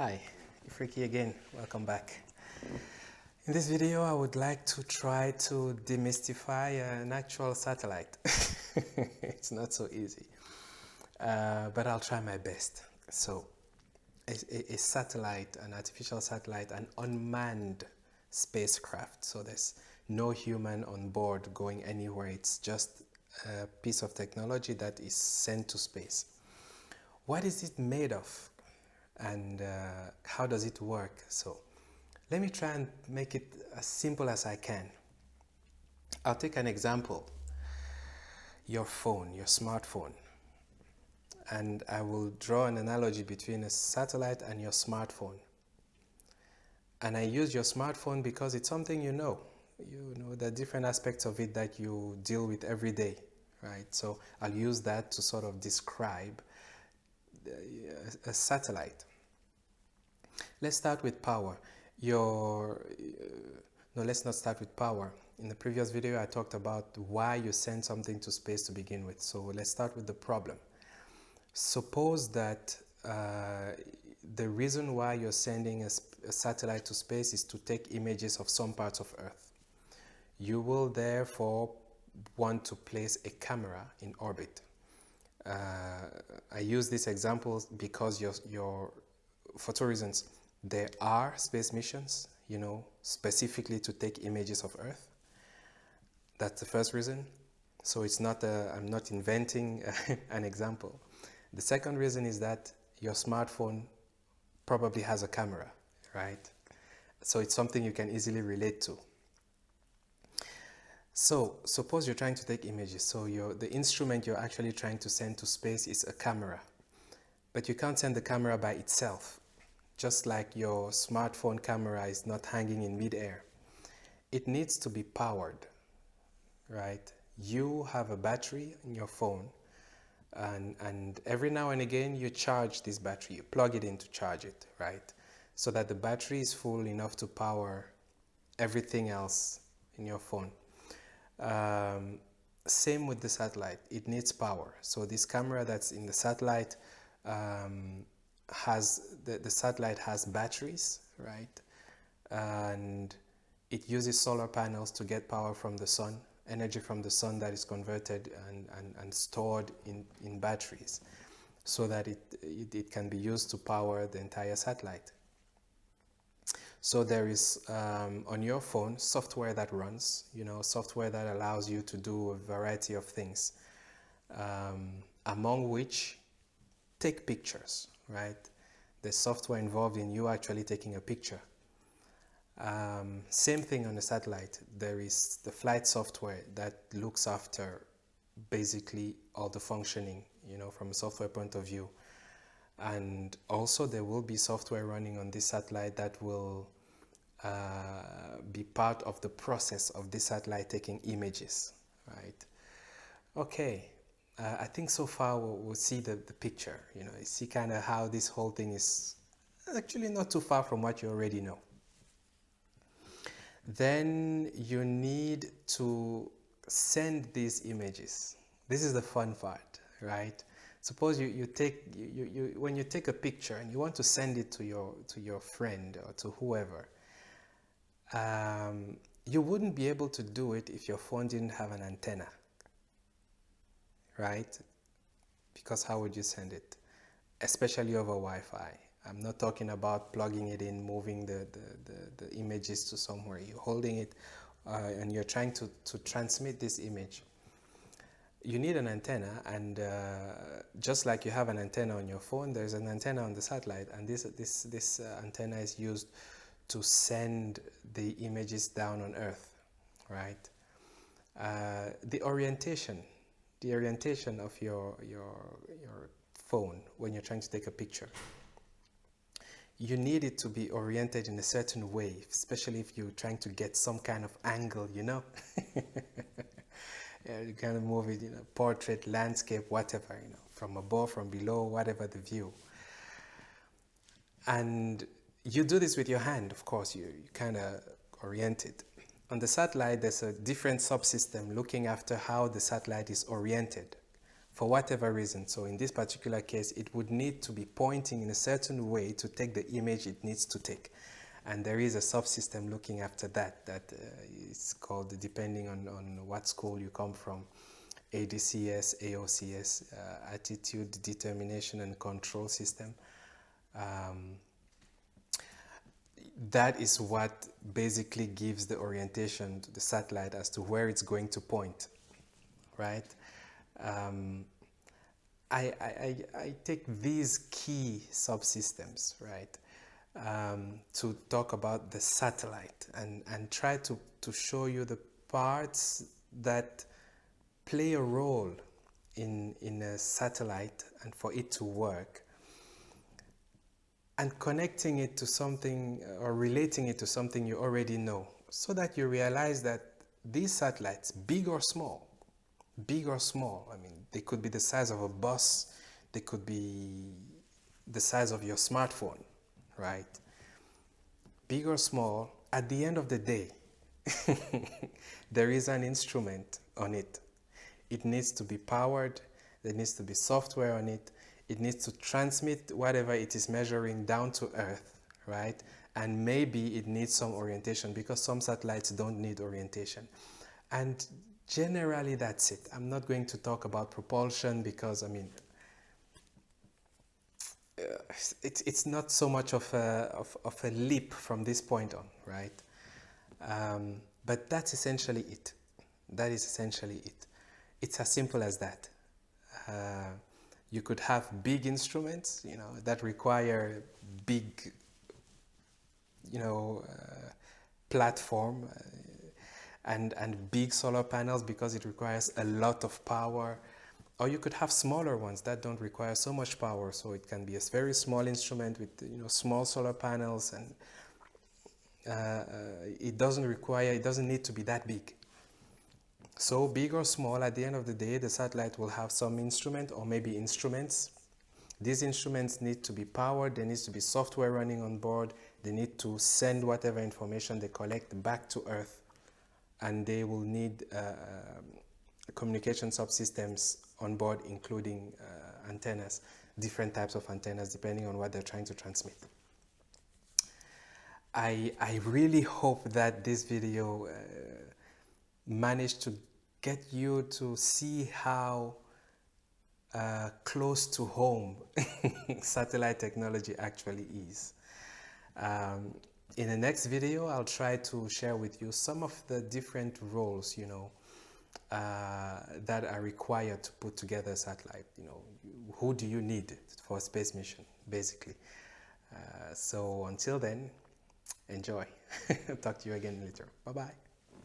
Hi, Ifriki again, welcome back. In this video I would like to try to demystify an actual satellite. It's not so easy, but I'll try my best. So, a satellite, an artificial satellite, an unmanned spacecraft. So there's no human on board going anywhere, it's just a piece of technology that is sent to space. What is it made of? And how does it work? So let me try and make it as simple as I can. I'll take an example. Your phone, your smartphone. And I will draw an analogy between a satellite and your smartphone. And I use your smartphone because it's something you know. You know the different aspects of it that you deal with every day, right? So I'll use that to sort of describe a satellite. Let's start with power. No, let's not start with power. In the previous video, I talked about why you send something to space to begin with. So let's start with the problem. Suppose that the reason why you're sending a satellite to space is to take images of some parts of Earth. You will therefore want to place a camera in orbit. I use these examples because for two reasons. There are space missions, specifically to take images of Earth. That's the first reason. So it's not I'm not inventing an example. The second reason is that your smartphone probably has a camera, right? So it's something you can easily relate to. So suppose you're trying to take images. So the instrument you're actually trying to send to space is a camera. But you can't send the camera by itself. Just like your smartphone camera is not hanging in midair. It needs to be powered, right? You have a battery in your phone, and every now and again you charge this battery. You plug it in to charge it, right? So that the battery is full enough to power everything else in your phone. Same with the satellite. It needs power. So this camera that's in the satellite the satellite has batteries, right? And it uses solar panels to get power from the sun, energy from the sun that is converted and stored in batteries so that it can be used to power the entire satellite. So there is on your phone software that runs, software that allows you to do a variety of things, among which take pictures, right? The software involved in you actually taking a picture. Same thing on the satellite. There is the flight software that looks after basically all the functioning, from a software point of view. And also there will be software running on this satellite that will be part of the process of this satellite taking images, right? Okay. I think so far we'll see the picture, you see kind of how this whole thing is actually not too far from what you already know. Then you need to send these images. This is the fun part, right? Suppose when you take a picture and you want to send it to your friend or to whoever, you wouldn't be able to do it if your phone didn't have an antenna. Right? Because how would you send it? Especially over Wi-Fi. I'm not talking about plugging it in, moving the images to somewhere. You're holding it and you're trying to transmit this image. You need an antenna, and just like you have an antenna on your phone, there's an antenna on the satellite, and this antenna is used to send the images down on Earth, right? The orientation of your phone when you're trying to take a picture. You need it to be oriented in a certain way, especially if you're trying to get some kind of angle, Yeah, you kind of move it, portrait, landscape, whatever, from above, from below, whatever the view. And you do this with your hand, of course, you kind of orient it. On the satellite, there's a different subsystem looking after how the satellite is oriented, for whatever reason. So in this particular case, it would need to be pointing in a certain way to take the image it needs to take. And there is a subsystem looking after that, that is called, depending on what school you come from, ADCS, AOCS, Attitude Determination and Control System. That is what basically gives the orientation to the satellite as to where it's going to point, right? I take these key subsystems, right, to talk about the satellite and try to show you the parts that play a role in a satellite and for it to work, and connecting it to something or relating it to something you already know, so that you realize that these satellites, big or small, I mean, they could be the size of a bus, they could be the size of your smartphone, right? Big or small, at the end of the day, there is an instrument on it. It needs to be powered, there needs to be software on it, it needs to transmit whatever it is measuring down to Earth, right? And maybe it needs some orientation, because some satellites don't need orientation. And generally that's it. I'm not going to talk about propulsion, because I mean, it's not so much of a leap from this point on, right? But that's essentially it. That is essentially it. It's as simple as that. You could have big instruments, you know, that require big, you know, platform and big solar panels, because it requires a lot of power. Or you could have smaller ones that don't require so much power, so it can be a very small instrument with, you know, small solar panels, and it doesn't need to be that big. So big or small, at the end of the day, the satellite will have some instrument, or maybe instruments. These instruments need to be powered, there needs to be software running on board, they need to send whatever information they collect back to Earth, and they will need communication subsystems on board, including antennas, different types of antennas depending on what they're trying to transmit. I really hope that this video managed to get you to see how close to home satellite technology actually is. In the next video, I'll try to share with you some of the different roles, you know, that are required to put together a satellite. You know, who do you need for a space mission, basically. So until then, enjoy. Talk to you again later. Bye-bye.